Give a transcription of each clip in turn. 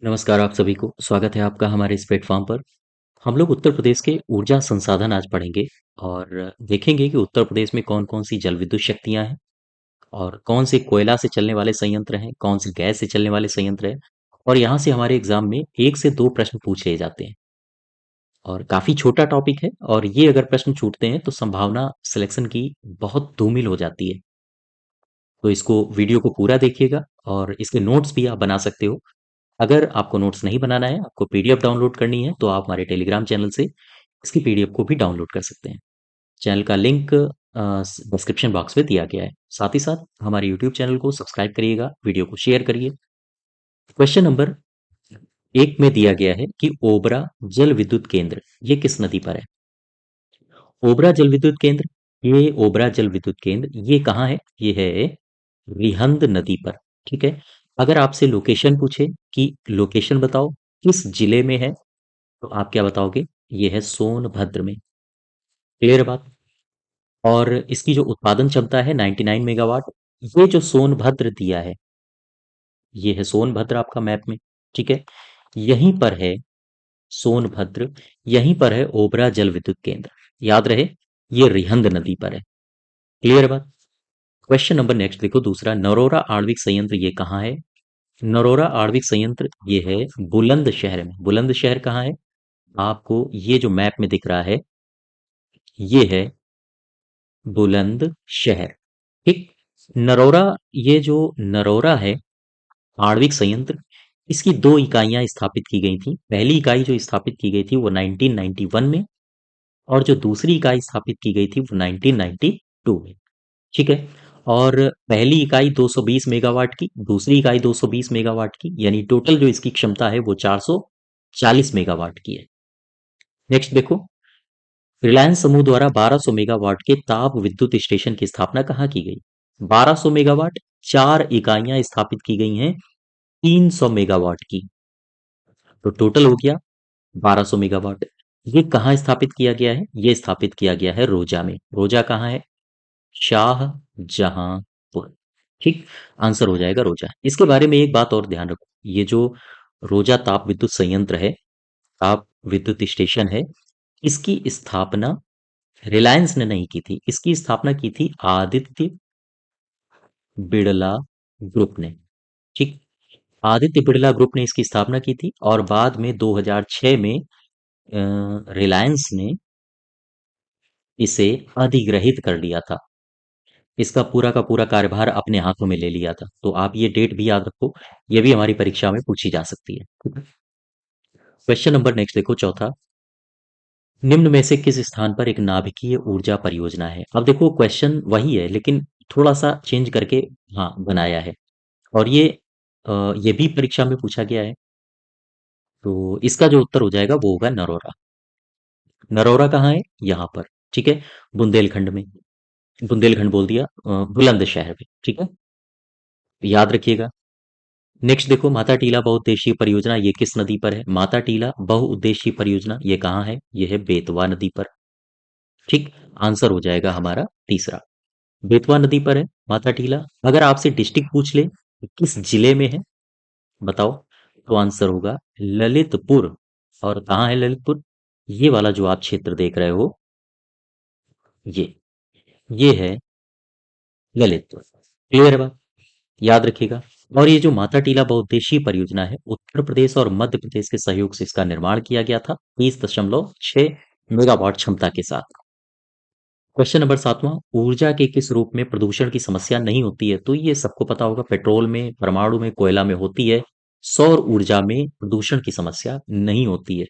नमस्कार आप सभी को स्वागत है आपका हमारे इस प्लेटफॉर्म पर। हम लोग उत्तर प्रदेश के ऊर्जा संसाधन आज पढ़ेंगे और देखेंगे कि उत्तर प्रदेश में कौन कौन सी जल विद्युत शक्तियां हैं और कौन से कोयला से चलने वाले संयंत्र हैं, कौन से गैस से चलने वाले संयंत्र हैं। और यहाँ से हमारे एग्जाम में 1 से 2 प्रश्न पूछ लिए जाते हैं और काफी छोटा टॉपिक है। और ये अगर प्रश्न छूटते हैं तो संभावना सिलेक्शन की बहुत धूमिल हो जाती है। तो इसको वीडियो को पूरा देखिएगा और इसके नोट्स भी आप बना सकते हो। अगर आपको नोट्स नहीं बनाना है, आपको पीडीएफ डाउनलोड करनी है, तो आप हमारे टेलीग्राम चैनल से इसकी पीडीएफ को भी डाउनलोड कर सकते हैं। चैनल का लिंक डिस्क्रिप्शन बॉक्स में दिया गया है। साथ ही साथ हमारे यूट्यूब चैनल को सब्सक्राइब करिएगा, वीडियो को शेयर करिए। क्वेश्चन नंबर 1 में दिया गया है कि ओबरा जल विद्युत केंद्र ये किस नदी पर है। ओबरा जल विद्युत केंद्र, ये ओबरा जल विद्युत केंद्र ये कहाँ है? ये है रिहंद नदी पर। ठीक है। अगर आपसे लोकेशन पूछे कि लोकेशन बताओ किस जिले में है, तो आप क्या बताओगे? ये है सोनभद्र में। क्लियर बात। और इसकी जो उत्पादन क्षमता है 99 मेगावाट। ये जो सोनभद्र दिया है, ये है सोनभद्र आपका मैप में। ठीक है। यहीं पर है सोनभद्र, यहीं पर है ओबरा जल विद्युत केंद्र। याद रहे, ये रिहंद नदी पर है। क्लियर बात। क्वेश्चन नंबर नेक्स्ट देखो दूसरा, नरोरा आणविक संयंत्र ये कहाँ है? नरोरा आणविक संयंत्र ये है बुलंदशहर में। बुलंदशहर कहाँ है? आपको ये जो मैप में दिख रहा है, ये है बुलंदशहर। ठीक। नरोरा, ये जो नरोरा है आणविक संयंत्र, इसकी 2 इकाइयां स्थापित की गई थी। पहली इकाई जो स्थापित की गई थी वो 1991 में, और जो दूसरी इकाई स्थापित की गई थी वो 1992 में। ठीक है। और पहली इकाई 220 मेगावाट की, दूसरी इकाई 220 मेगावाट की, यानी टोटल जो इसकी क्षमता है वो 440 मेगावाट की है। नेक्स्ट देखो, रिलायंस समूह द्वारा 1200 मेगावाट के ताप विद्युत स्टेशन की स्थापना कहाँ की गई? 1200 मेगावाट, 4 इकाइयां स्थापित की गई हैं 300 मेगावाट की, तो टोटल हो गया 1200 मेगावाट। ये कहाँ स्थापित किया गया है? ये स्थापित किया गया है रोजा में। रोजा कहाँ है? शाहजहांपुर। ठीक। आंसर हो जाएगा रोजा। इसके बारे में एक बात और ध्यान रखो, ये जो रोजा ताप विद्युत संयंत्र है, ताप विद्युत स्टेशन है, इसकी स्थापना रिलायंस ने नहीं की थी। इसकी स्थापना की थी आदित्य बिड़ला ग्रुप ने। ठीक। आदित्य बिड़ला ग्रुप ने इसकी स्थापना की थी और बाद में 2006 में रिलायंस ने इसे अधिग्रहित कर लिया था। इसका का पूरा कार्यभार अपने हाथों में ले लिया था। तो आप ये डेट भी याद रखो, ये भी हमारी परीक्षा में पूछी जा सकती है। क्वेश्चन नंबर नेक्स्ट देखो चौथा, निम्न में से किस स्थान पर एक नाभिकीय ऊर्जा परियोजना है? अब देखो क्वेश्चन वही है लेकिन थोड़ा सा चेंज करके हाँ बनाया है। और ये भी परीक्षा में पूछा गया है। तो इसका जो उत्तर हो जाएगा वो होगा नरोरा। नरोरा कहाँ है? यहाँ पर। ठीक है। बुंदेलखंड में। बुंदेलखंड बोल दिया, बुलंदशहर में। ठीक है, याद रखिएगा। नेक्स्ट देखो, माता टीला बहुउद्देशीय परियोजना ये किस नदी पर है? माता टीला बहुउद्देशीय परियोजना ये कहाँ है? ये है बेतवा नदी पर। ठीक। आंसर हो जाएगा हमारा तीसरा, बेतवा नदी पर है माता टीला। अगर आपसे डिस्ट्रिक्ट पूछ ले कि किस जिले में है, बताओ, तो आंसर होगा ललितपुर। और कहाँ है ललितपुर? ये वाला जो आप क्षेत्र देख रहे हो, ये ये है ललितपुर। क्लियर है बात? याद रखिएगा। और ये जो माता टीला बहुउद्देशीय परियोजना है, उत्तर प्रदेश और मध्य प्रदेश के सहयोग से इसका निर्माण किया गया था 30.6 मेगावाट क्षमता के साथ। क्वेश्चन नंबर 7वां, ऊर्जा के किस रूप में प्रदूषण की समस्या नहीं होती है? तो ये सबको पता होगा, पेट्रोल में, परमाणु में, कोयला में होती है। सौर ऊर्जा में प्रदूषण की समस्या नहीं होती है।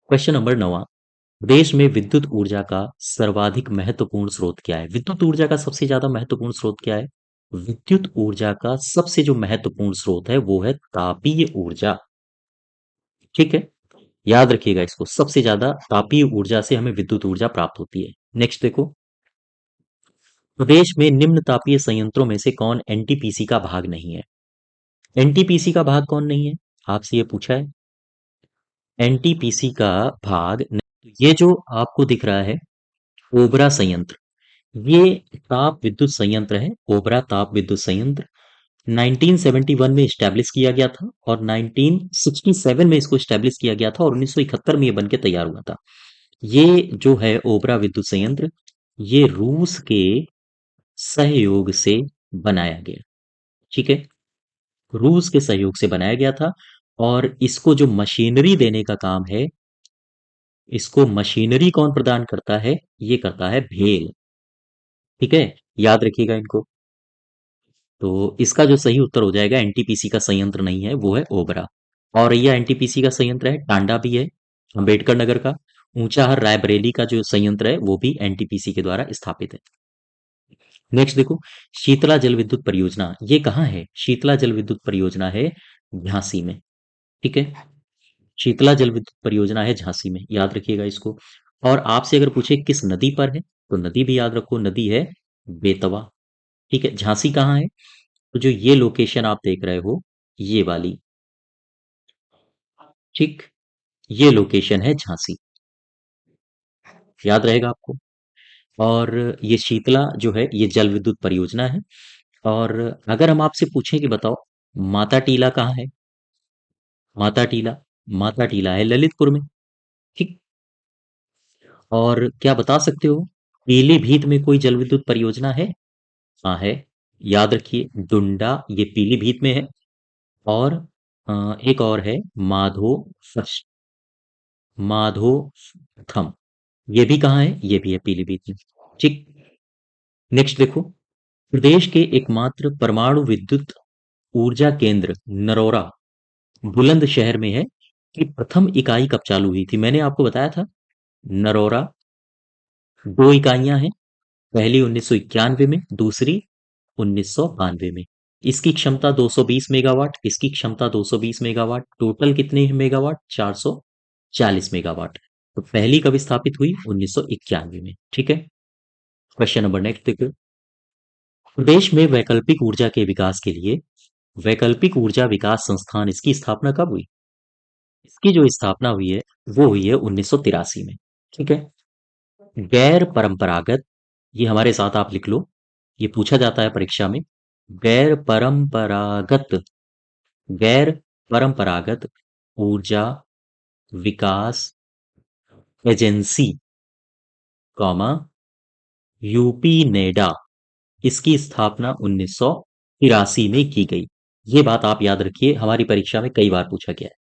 क्वेश्चन नंबर 9वां, देश में विद्युत ऊर्जा का सर्वाधिक महत्वपूर्ण स्रोत क्या है? विद्युत ऊर्जा का सबसे ज्यादा महत्वपूर्ण स्रोत क्या है? विद्युत ऊर्जा का सबसे जो महत्वपूर्ण स्रोत है वो है तापीय ऊर्जा। ठीक है, याद रखिएगा इसको, सबसे ज्यादा तापीय ऊर्जा से हमें विद्युत ऊर्जा प्राप्त होती है। नेक्स्ट देखो, प्रदेश में निम्न तापीय संयंत्रों में से कौन एनटीपीसी का भाग नहीं है? एनटीपीसी का भाग कौन नहीं है? आपसे ये पूछा है। एनटीपीसी का भाग नहीं, ये जो आपको दिख रहा है ओबरा संयंत्र, ये ताप विद्युत संयंत्र है। ओबरा ताप विद्युत संयंत्र 1971 में स्टैब्लिश किया गया था और 1967 में इसको स्टैब्लिश किया गया था और 1971 में ये बन के तैयार हुआ था। ये जो है ओबरा विद्युत संयंत्र, ये रूस के सहयोग से बनाया गया। ठीक है, रूस के सहयोग से बनाया गया था। और इसको जो मशीनरी देने का काम है, इसको मशीनरी कौन प्रदान करता है? ये करता है भेल। ठीक है, याद रखिएगा इनको। तो इसका जो सही उत्तर हो जाएगा, एनटीपीसी का संयंत्र नहीं है, वो है ओबरा। और यह एनटीपीसी का संयंत्र है, टांडा भी है अंबेडकर नगर का। ऊंचाहर रायबरेली का जो संयंत्र है वो भी एनटीपीसी के द्वारा स्थापित है। नेक्स्ट देखो, शीतला जल विद्युत परियोजना ये कहाँ है? शीतला जल विद्युत परियोजना है झांसी में। ठीक है, शीतला जल विद्युत परियोजना है झांसी में, याद रखिएगा इसको। और आपसे अगर पूछे किस नदी पर है, तो नदी भी याद रखो, नदी है बेतवा। ठीक है, झांसी कहाँ है? तो जो ये लोकेशन आप देख रहे हो, ये वाली, ठीक, ये लोकेशन है झांसी, याद रहेगा आपको। और ये शीतला जो है ये जल विद्युत परियोजना है। और अगर हम आपसे पूछें कि बताओ माता टीला कहाँ है? माता टीला, माता टीला है ललितपुर में। ठीक, और क्या बता सकते हो पीलीभीत में कोई जल विद्युत परियोजना है? हाँ है, याद रखिए, डुंडा ये पीलीभीत में है। और एक और है माधो फर्स्ट, माधो थम, ये भी कहाँ है? ये भी है पीलीभीत में। ठीक, नेक्स्ट देखो, प्रदेश के एकमात्र परमाणु विद्युत ऊर्जा केंद्र नरोरा बुलंदशहर में है कि प्रथम इकाई कब चालू हुई थी? मैंने आपको बताया था, नरोरा दो इकाइयां हैं, पहली 1991 में, दूसरी 1992 में। इसकी क्षमता 220 मेगावाट, इसकी क्षमता 220 मेगावाट, टोटल कितने मेगावाट? 440 मेगावाट। तो पहली कब स्थापित हुई? 1991 में। ठीक है, क्वेश्चन नंबर नेक्स्ट देखो, प्रदेश में वैकल्पिक ऊर्जा के विकास के लिए वैकल्पिक ऊर्जा विकास संस्थान, इसकी स्थापना कब हुई? इसकी जो स्थापना हुई है वो हुई है 1983 में। ठीक है, गैर परंपरागत, ये हमारे साथ आप लिख लो, ये पूछा जाता है परीक्षा में। गैर परंपरागत, गैर परंपरागत ऊर्जा विकास एजेंसी, कॉमा, यूपी नेडा, इसकी स्थापना 1983 में की गई। ये बात आप याद रखिए, हमारी परीक्षा में कई बार पूछा गया है।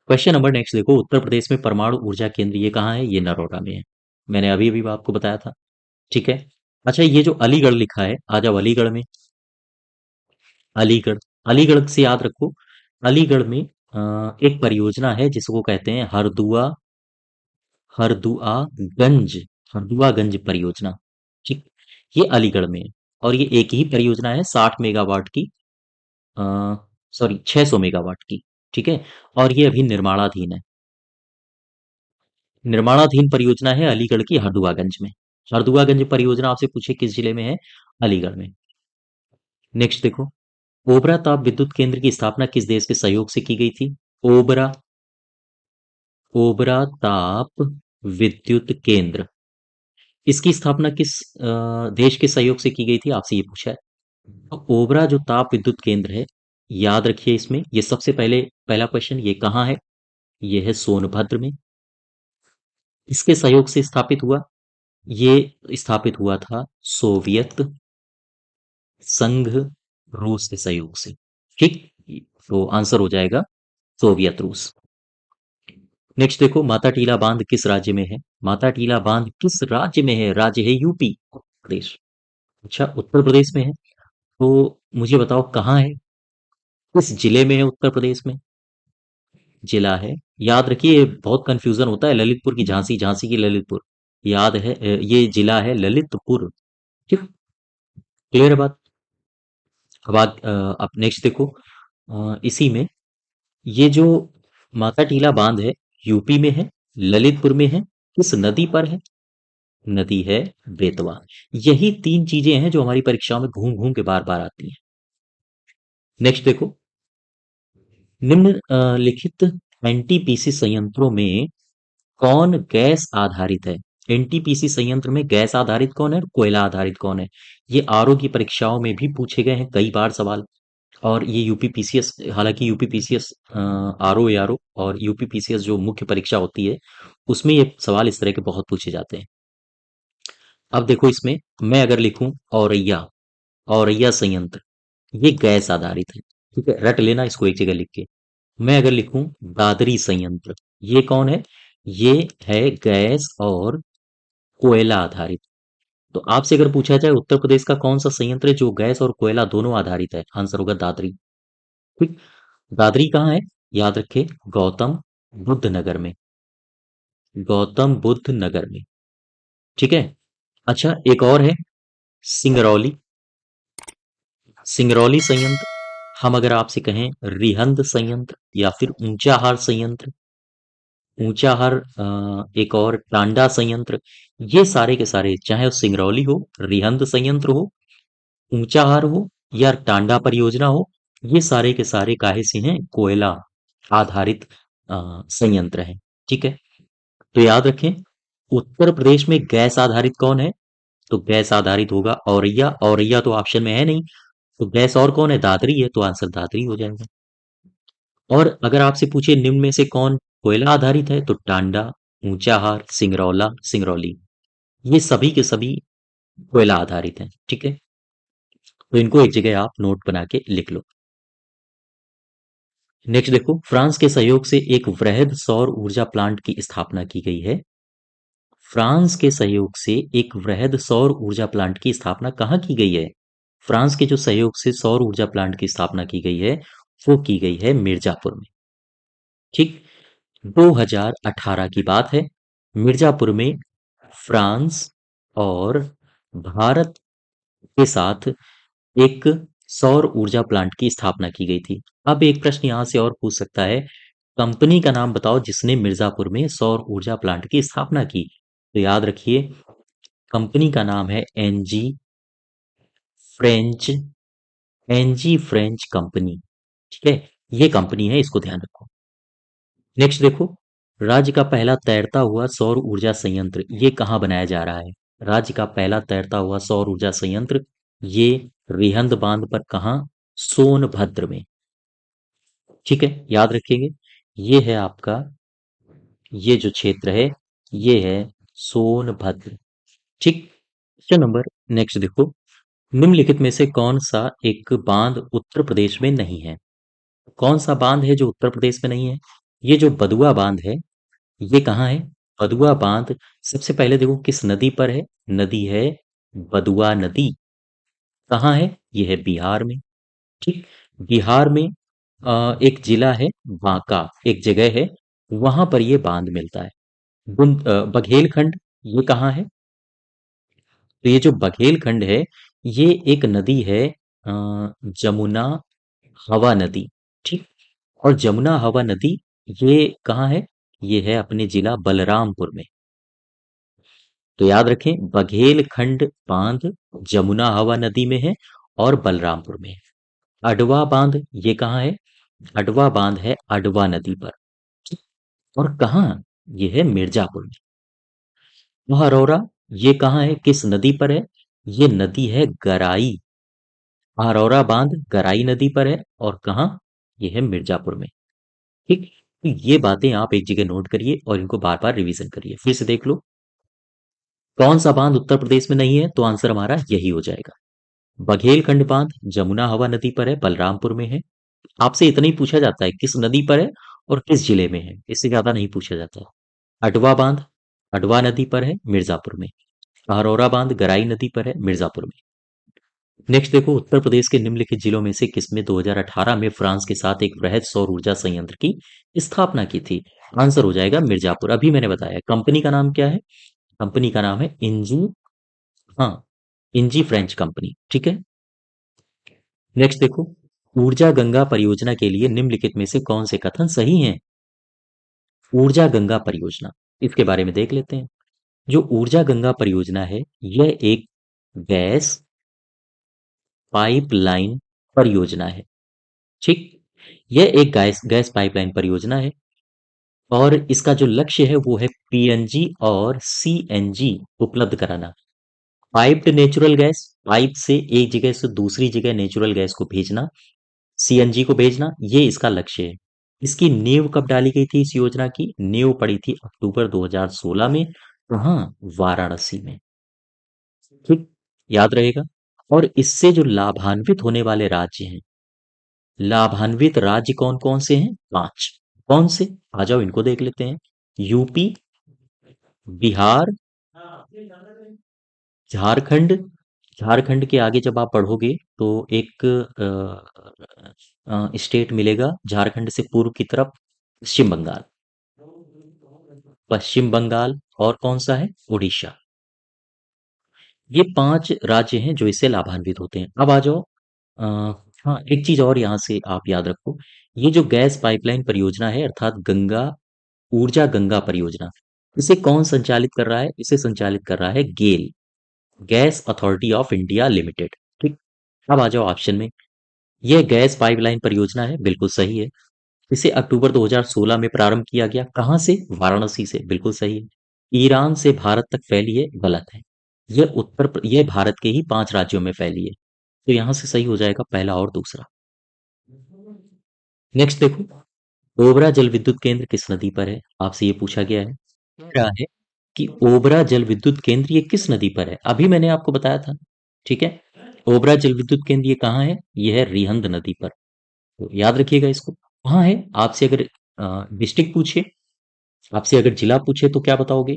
क्वेश्चन नंबर नेक्स्ट देखो, उत्तर प्रदेश में परमाणु ऊर्जा केंद्र ये कहाँ है? ये नरोटा में है, मैंने अभी अभी आपको बताया था। ठीक है, अच्छा ये जो अलीगढ़ लिखा है, आ जाओ अलीगढ़ में। अलीगढ़, अलीगढ़ से याद रखो, अलीगढ़ में एक परियोजना है जिसको कहते हैं हरदुआ, हरदुआगंज, हरदुआगंज परियोजना। ठीक, ये अलीगढ़ में है। और ये एक ही परियोजना है 60 मेगावाट की, सॉरी 600 मेगावाट की। ठीक है, और ये अभी निर्माणाधीन है। निर्माणाधीन परियोजना है अलीगढ़ की हरदुआगंज में। हरदुआगंज परियोजना आपसे पूछे किस जिले में है? अलीगढ़ में। नेक्स्ट देखो, ओबरा ताप विद्युत केंद्र की स्थापना किस देश के सहयोग से की गई थी? ओबरा, ओबरा ताप विद्युत केंद्र, इसकी स्थापना किस देश के सहयोग से की गई थी? आपसे ये पूछा है। तो ओबरा जो ताप विद्युत केंद्र है, याद रखिए इसमें, ये सबसे पहले पहला क्वेश्चन, ये कहाँ है? ये है सोनभद्र में। इसके सहयोग से स्थापित हुआ, ये स्थापित हुआ था सोवियत संघ रूस के सहयोग से। ठीक, तो आंसर हो जाएगा सोवियत रूस। नेक्स्ट देखो, माता टीला बांध किस राज्य में है? माता टीला बांध किस राज्य में है? राज्य है यूपी, उत्तर प्रदेश। अच्छा, उत्तर प्रदेश में है, तो मुझे बताओ कहाँ है, किस जिले में है उत्तर प्रदेश में? जिला है, याद रखिए, बहुत कंफ्यूजन होता है, ललितपुर की झांसी, झांसी की ललितपुर, याद है, ये जिला है ललितपुर। ठीक, क्लियर है बात। अब नेक्स्ट देखो, इसी में ये जो माता टीला बांध है, यूपी में है, ललितपुर में है, किस नदी पर है? नदी है बेतवा। यही तीन चीजें हैं जो हमारी परीक्षाओं में घूम घूम के बार बार आती हैं। नेक्स्ट देखो, निम्न लिखित एनटीपीसी संयंत्रों में कौन गैस आधारित है? एनटीपीसी संयंत्र में गैस आधारित कौन है, कोयला आधारित कौन है? ये आरओ की परीक्षाओं में भी पूछे गए हैं कई बार सवाल। और ये यूपीपीसीएस, हालांकि यूपीपीसीएस आरओ एआरओ और यूपीपीसीएस जो मुख्य परीक्षा होती है उसमें ये सवाल इस तरह के बहुत पूछे जाते हैं। अब देखो इसमें मैं अगर लिखूं औरैया, औरैया संयंत्र, ये गैस आधारित है, ठीक है, रट लेना इसको एक जगह लिख के। मैं अगर लिखूं दादरी संयंत्र, ये कौन है? ये है गैस और कोयला आधारित। तो आपसे अगर पूछा जाए उत्तर प्रदेश का कौन सा संयंत्र है जो गैस और कोयला दोनों आधारित है, आंसर होगा दादरी। ठीक। दादरी कहाँ है? याद रखे, गौतम बुद्ध नगर में, गौतम बुद्ध नगर में, ठीक है। अच्छा एक और है, सिंगरौली, सिंगरौली संयंत्र। हम अगर आपसे कहें रिहंद संयंत्र या फिर ऊंचाहार संयंत्र, ऊंचाहार, एक और टांडा संयंत्र, ये सारे के सारे चाहे वो सिंगरौली हो, रिहंद संयंत्र हो, ऊंचाहार हो या टांडा परियोजना हो, ये सारे के सारे काहे से हैं, कोयला आधारित संयंत्र हैं, ठीक है। तो याद रखें, उत्तर प्रदेश में गैस आधारित कौन है? तो गैस आधारित होगा औरैया, औरैया तो ऑप्शन में है नहीं, तो गैस और कौन है, दादरी है, तो आंसर दादरी हो जाएगा। और अगर आपसे पूछे निम्न में से कौन कोयला आधारित है, तो टांडा, ऊंचाहार, सिंगरौला, सिंगरौली, ये सभी के सभी कोयला आधारित हैं, ठीक है। तो इनको एक जगह आप नोट बना के लिख लो। नेक्स्ट देखो, फ्रांस के सहयोग से एक वृहद सौर ऊर्जा प्लांट की स्थापना की गई है। फ्रांस के सहयोग से एक वृहद सौर ऊर्जा प्लांट की स्थापना कहाँ की गई है? फ्रांस के जो सहयोग से सौर ऊर्जा प्लांट की स्थापना की गई है वो की गई है मिर्जापुर में, ठीक। 2018 की बात है, मिर्जापुर में फ्रांस और भारत के साथ एक सौर ऊर्जा प्लांट की स्थापना की गई थी। अब एक प्रश्न यहां से और पूछ सकता है, कंपनी का नाम बताओ जिसने मिर्जापुर में सौर ऊर्जा प्लांट की स्थापना की। तो याद रखिए, कंपनी का नाम है Engie French, Engie French company, ठीक है, ये कंपनी है, इसको ध्यान रखो। नेक्स्ट देखो, राज्य का पहला तैरता हुआ सौर ऊर्जा संयंत्र ये कहाँ बनाया जा रहा है? राज्य का पहला तैरता हुआ सौर ऊर्जा संयंत्र ये रिहंद बांध पर, कहाँ? सोनभद्र में, ठीक है, याद रखिएगा, ये है आपका, ये जो क्षेत्र है ये है सोनभद्र, ठीक। क्वेश्चन नंबर नेक्स्ट देखो, निम्नलिखित में से कौन सा एक बांध उत्तर प्रदेश में नहीं है? कौन सा बांध है जो उत्तर प्रदेश में नहीं है? ये जो बदुआ बांध है ये कहाँ है? बदुआ बांध सबसे पहले देखो किस नदी पर है? नदी है बदुआ नदी। कहाँ है? ये है बिहार में, ठीक। बिहार में एक जिला है बांका, एक जगह है, वहां पर ये बांध मिलता है। बघेलखंड, ये कहाँ है? तो ये जो बघेलखंड है ये एक नदी है, जमुना हवा नदी, ठीक। और जमुना हवा नदी ये कहाँ है? ये है अपने जिला बलरामपुर में। तो याद रखें, बघेलखंड बांध जमुना हवा नदी में है और बलरामपुर में है। अडवा बांध ये कहाँ है? अडवा बांध है अडवा नदी पर, और कहाँ? ये है मिर्जापुर में। महारौरा ये कहाँ है, किस नदी पर है? ये नदी है गराई, महारौरा बांध गराई नदी पर है, और कहाँ? ये है मिर्जापुर में, ठीक। तो ये बातें आप एक जगह नोट करिए और इनको बार बार रिवीजन करिए, फिर से देख लो। कौन सा बांध उत्तर प्रदेश में नहीं है? तो आंसर हमारा यही हो जाएगा, बघेलखंड बांध जमुना हवा नदी पर है, बलरामपुर में है। आपसे इतना ही पूछा जाता है किस नदी पर है और किस जिले में है, इससे ज्यादा नहीं पूछा जाता। अडवा बांध अडवा नदी पर है, मिर्जापुर में। अहरौरा बांध गराई नदी पर है, मिर्जापुर में। नेक्स्ट देखो, उत्तर प्रदेश के निम्नलिखित जिलों में से किसमें 2018 में फ्रांस के साथ एक वृहद सौर ऊर्जा संयंत्र की स्थापना की थी? आंसर हो जाएगा मिर्जापुर। अभी मैंने बताया कंपनी का नाम क्या है, कंपनी का नाम है इंजी, हाँ, इंजी फ्रेंच कंपनी, ठीक है। नेक्स्ट देखो, ऊर्जा गंगा परियोजना के लिए निम्नलिखित में से कौन से कथन सही हैं? ऊर्जा गंगा परियोजना, इसके बारे में देख लेते हैं। जो ऊर्जा गंगा परियोजना है यह एक गैस पाइपलाइन परियोजना है, ठीक। यह एक गैस गैस पाइपलाइन परियोजना है और इसका जो लक्ष्य है वो है पीएनजी और सीएनजी उपलब्ध कराना। पाइप्ड नेचुरल गैस, पाइप से एक जगह से दूसरी जगह नेचुरल गैस को भेजना, सीएनजी को भेजना, ये इसका लक्ष्य है। इसकी नींव कब डाली गई थी? इस योजना की नींव पड़ी थी अक्टूबर 2016 में। कहाँ? वाराणसी में। ठीक, याद रहेगा। और इससे जो लाभान्वित होने वाले राज्य हैं, लाभान्वित राज्य कौन कौन से हैं? 5। कौन से? आ जाओ इनको देख लेते हैं। यूपी, बिहार, झारखंड। झारखंड के आगे जब आप बढ़ोगे तो एक स्टेट मिलेगा झारखंड से पूर्व की तरफ, पश्चिम बंगाल। पश्चिम बंगाल और कौन सा है? उड़ीसा। ये 5 राज्य हैं जो इससे लाभान्वित होते हैं। अब आ जाओ। अ, हाँ, एक चीज और यहाँ से आप याद रखो। ये जो गैस पाइपलाइन परियोजना है अर्थात गंगा, ऊर्जा गंगा परियोजना, इसे कौन संचालित कर रहा है? इसे संचालित कर रहा है GAIL, gas authority of India limited. ठीक। अब आ जाओ ऑप्शन में। यह गैस पाइपलाइन परियोजना है, बिल्कुल सही है। इसे अक्टूबर 2016 में प्रारंभ किया गया। कहाँ से? वाराणसी से, बिल्कुल सही है। ईरान से भारत तक फैली है, गलत है। यह भारत के ही 5 राज्यों में फैली है। तो यहां से सही हो जाएगा पहला और दूसरा। नेक्स्ट देखो, ओबरा जल विद्युत केंद्र किस नदी पर है? आपसे ये पूछा गया है। कह रहा है कि ओबरा जल विद्युत केंद्र ये किस नदी पर है? अभी मैंने आपको बताया था। ठीक है। ओबरा जल विद्युत केंद्र ये कहाँ है? ये है रिहंद नदी पर। तो याद रखिएगा इसको। कहाँ है? आपसे अगर डिस्ट्रिक्ट पूछे, आपसे अगर जिला पूछे तो क्या बताओगे?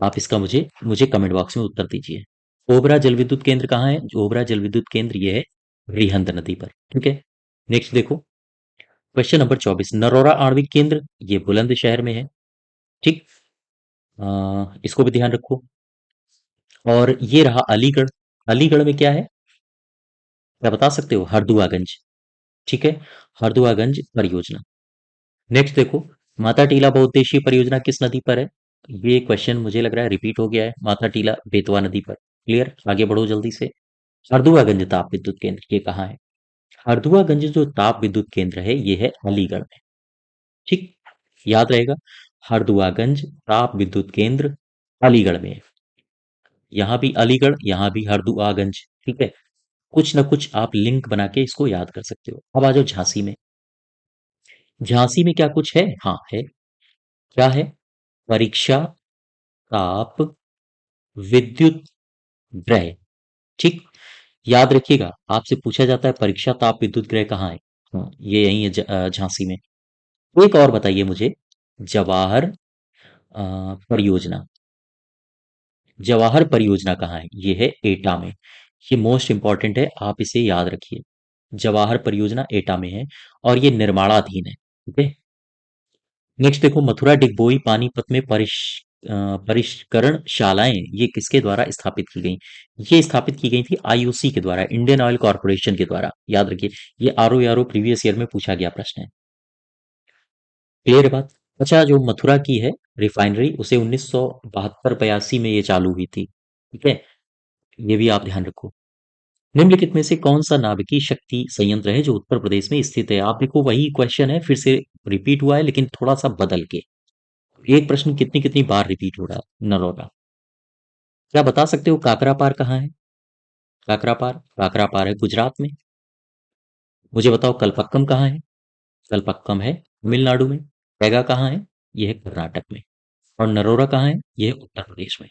आप इसका मुझे मुझे कमेंट बॉक्स में उत्तर दीजिए। ओबरा जल विद्युत केंद्र कहाँ है? जो ओबरा जल विद्युत केंद्र ये है रिहंद नदी पर। ठीक है। नेक्स्ट देखो, क्वेश्चन नंबर 24, नरोरा आणविक केंद्र ये बुलंदशहर में है। ठीक। इसको भी ध्यान रखो। और ये रहा अलीगढ़। अलीगढ़ में क्या है? क्या बता सकते हो? हरदुआगंज। ठीक है। हरदुआगंज परियोजना। नेक्स्ट देखो, माता टीला बहुउद्देशीय परियोजना किस नदी पर है? ये क्वेश्चन मुझे लग रहा है रिपीट हो गया है। माता टीला बेतवा नदी पर। क्लियर, आगे बढ़ो जल्दी से। हरदुआगंज ताप विद्युत केंद्र ये कहाँ है? हरदुआगंज जो ताप विद्युत केंद्र है ये है अलीगढ़ में। ठीक, याद रहेगा। हरदुआगंज ताप विद्युत केंद्र अलीगढ़ में है। यहाँ भी अलीगढ़, यहाँ भी हरदुआगंज। ठीक है। कुछ ना कुछ आप लिंक बना के इसको याद कर सकते हो। अब आ जाओ झांसी में। झांसी में क्या कुछ है? हाँ है। क्या है? परीक्षा ताप विद्युत ग्रह। ठीक, याद रखिएगा। आपसे पूछा जाता है परीक्षा ताप विद्युत ग्रह कहाँ है? हाँ, ये यही है झांसी में। एक और बताइए मुझे। जवाहर परियोजना, जवाहर परियोजना कहाँ है? ये है एटा में। ये मोस्ट इंपॉर्टेंट है, आप इसे याद रखिए। जवाहर परियोजना एटा में है और ये निर्माणाधीन है। ठीक है। नेक्स्ट देखो, मथुरा डिगबोई पानीपत में परिष्करण शालाएं ये किसके द्वारा स्थापित की गई? ये स्थापित की गई थी आईओसी के द्वारा, इंडियन ऑयल कॉर्पोरेशन के द्वारा। याद रखिए, ये आरओ प्रीवियस ईयर में पूछा गया प्रश्न है। क्लियर है बात? अच्छा, जो मथुरा की है रिफाइनरी, उसे 1972-82 में ये चालू हुई थी। ठीक है। ये भी आप ध्यान रखो। निम्नलिखित में से कौन सा नाभिकीय शक्ति संयंत्र है जो उत्तर प्रदेश में स्थित है? आप देखो, वही क्वेश्चन है, फिर से रिपीट हुआ है लेकिन थोड़ा सा बदल के। एक प्रश्न कितनी कितनी बार रिपीट हो रहा है? नरोगा। क्या बता सकते हो काकरा पार कहाँ है? काकरा पार, काकरा पार है गुजरात में। मुझे बताओ कलपक्कम कहाँ है? कलपक्कम है तमिलनाडु में। पैगा कहाँ है? यह है कर्नाटक में। और नरोरा कहाँ है? यह है उत्तर प्रदेश में।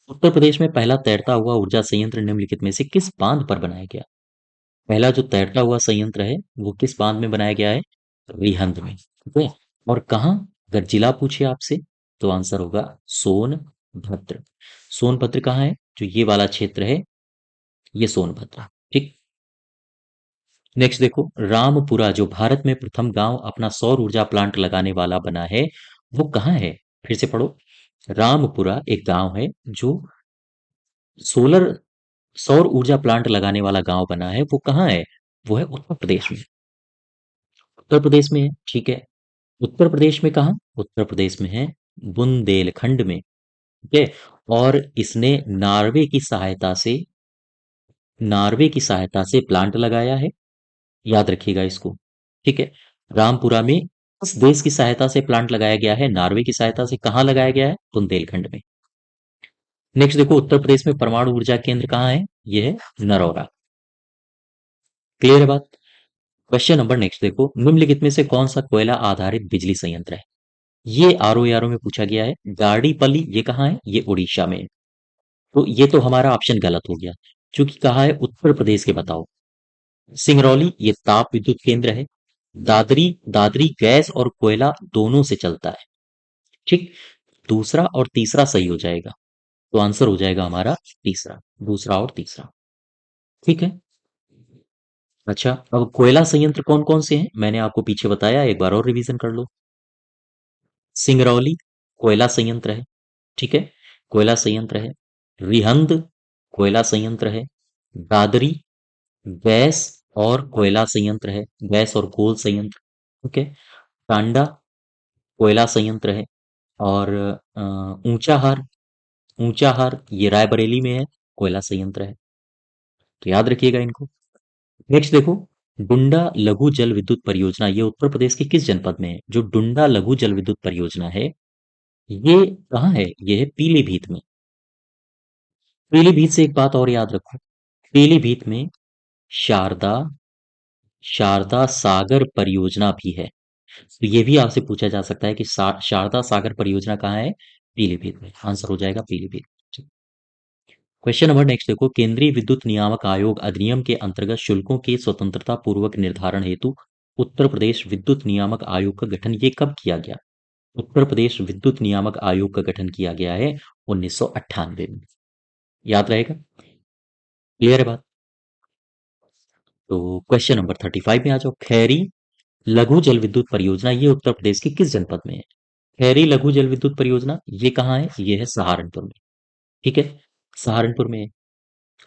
उत्तर प्रदेश में पहला तैरता हुआ ऊर्जा संयंत्र निम्नलिखित में से किस बांध पर बनाया गया? पहला जो तैरता हुआ संयंत्र है वो किस बांध में बनाया गया है? रिहंद में। ठीक है। और कहाँ? अगर जिला पूछे आपसे तो आंसर होगा सोनभद्र। सोनभद्र कहाँ है? जो ये वाला क्षेत्र है ये सोनभद्र। ठीक। नेक्स्ट देखो, रामपुरा जो भारत में प्रथम गांव अपना सौर ऊर्जा प्लांट लगाने वाला बना है वो कहाँ है? फिर से पढ़ो। रामपुरा एक गांव है जो सोलर सौर ऊर्जा प्लांट लगाने वाला गांव बना है, वो कहाँ है? वो है उत्तर प्रदेश में। उत्तर प्रदेश में है। ठीक है। उत्तर प्रदेश में कहाँ? उत्तर प्रदेश में है बुंदेलखंड में। ठीक है। और इसने नार्वे की सहायता से प्लांट लगाया है। याद रखिएगा इसको। ठीक है। रामपुरा में किस देश की सहायता से प्लांट लगाया गया है? नॉर्वे की सहायता से। कहाँ लगाया गया है? बुंदेलखंड में। नेक्स्ट देखो, उत्तर प्रदेश में परमाणु ऊर्जा केंद्र कहाँ है? ये है नरौरा। क्लियर है बात? क्वेश्चन नंबर नेक्स्ट देखो, निम्नलिखित में से कौन सा कोयला आधारित बिजली संयंत्र है? ये आरओ में पूछा गया है। गाड़ीपली ये कहाँ है? ये उड़ीसा में है। तो ये तो हमारा ऑप्शन गलत हो गया, क्योंकि कहा है उत्तर प्रदेश के, बताओ। सिंगरौली ये ताप विद्युत केंद्र है। दादरी, दादरी गैस और कोयला दोनों से चलता है। ठीक, दूसरा और तीसरा सही हो जाएगा। तो आंसर हो जाएगा हमारा तीसरा, दूसरा और तीसरा। ठीक है। अच्छा, अब कोयला संयंत्र कौन कौन से हैं मैंने आपको पीछे बताया, एक बार और रिवीजन कर लो। सिंगरौली कोयला संयंत्र है। ठीक है, कोयला संयंत्र है। रिहंद कोयला संयंत्र है। दादरी गैस और कोयला संयंत्र है, गैस और कोल संयंत्र। ठीक है। टांडा कोयला संयंत्र है। और ऊंचाहार, ऊंचाहार ये रायबरेली में है, कोयला संयंत्र है। तो याद रखिएगा इनको। नेक्स्ट देखो, डुंडा लघु जल विद्युत परियोजना ये उत्तर प्रदेश के किस जनपद में है? जो डुंडा लघु जल विद्युत परियोजना है, ये कहाँ है? ये है पीलीभीत में। पीलीभीत से एक बात और याद रखो, पीलीभीत में शारदा, शारदा सागर परियोजना भी है। तो ये भी आपसे पूछा जा सकता है कि शारदा सागर परियोजना कहाँ है? पीलीभीत में। आंसर हो जाएगा पीलीभीत। क्वेश्चन नंबर नेक्स्ट देखो, केंद्रीय विद्युत नियामक आयोग अधिनियम के अंतर्गत शुल्कों के स्वतंत्रता पूर्वक निर्धारण हेतु उत्तर प्रदेश विद्युत नियामक आयोग का गठन ये कब किया गया? उत्तर प्रदेश विद्युत नियामक आयोग का गठन किया गया है 1998 में। याद रहेगा? क्लियर है बात? तो क्वेश्चन नंबर 35 में आ जाओ। खैरी लघु जल विद्युत परियोजना ये उत्तर प्रदेश के किस जनपद में है? खैरी लघु जल विद्युत परियोजना ये कहाँ है? ये है सहारनपुर में। ठीक है, सहारनपुर में है।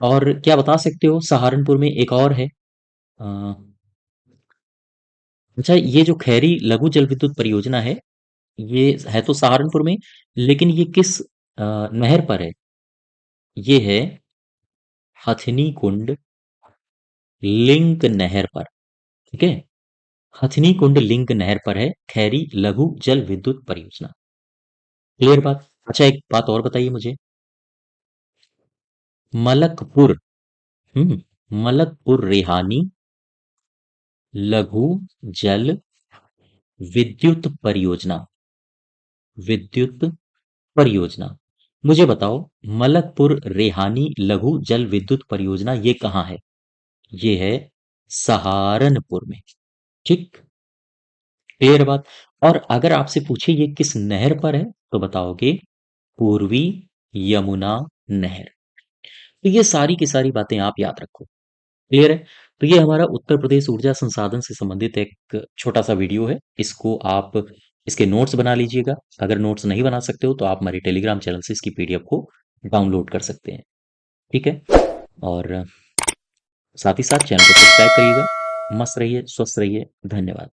और क्या बता सकते हो, सहारनपुर में एक और है। अ, अच्छा, ये जो खैरी लघु जल विद्युत परियोजना है, ये है तो सहारनपुर में, लेकिन ये किस नहर पर है? ये है हथनी कुंड लिंक नहर पर। ठीक है, हथनी कुंड लिंक नहर पर है खैरी लघु जल विद्युत परियोजना। क्लियर बात? अच्छा, एक बात और बताइए मुझे। मलकपुर, हम्म मलकपुर रेहानी लघु जल विद्युत परियोजना, विद्युत परियोजना, मुझे बताओ, मलकपुर रेहानी लघु जल विद्युत परियोजना ये कहाँ है? ये है सहारनपुर में। ठीक, क्लियर बात? और अगर आपसे पूछे ये किस नहर पर है, तो बताओगे पूर्वी यमुना नहर। तो ये सारी की सारी बातें आप याद रखो। क्लियर है? तो ये हमारा उत्तर प्रदेश ऊर्जा संसाधन से संबंधित एक छोटा सा वीडियो है। इसको आप, इसके नोट्स बना लीजिएगा। अगर नोट्स नहीं बना सकते हो तो आप हमारे टेलीग्राम चैनल से इसकी पीडीएफ को डाउनलोड कर सकते हैं। ठीक है, और साथ ही साथ चैनल को सब्सक्राइब करिएगा। मस्त रहिए, स्वस्थ रहिए। धन्यवाद।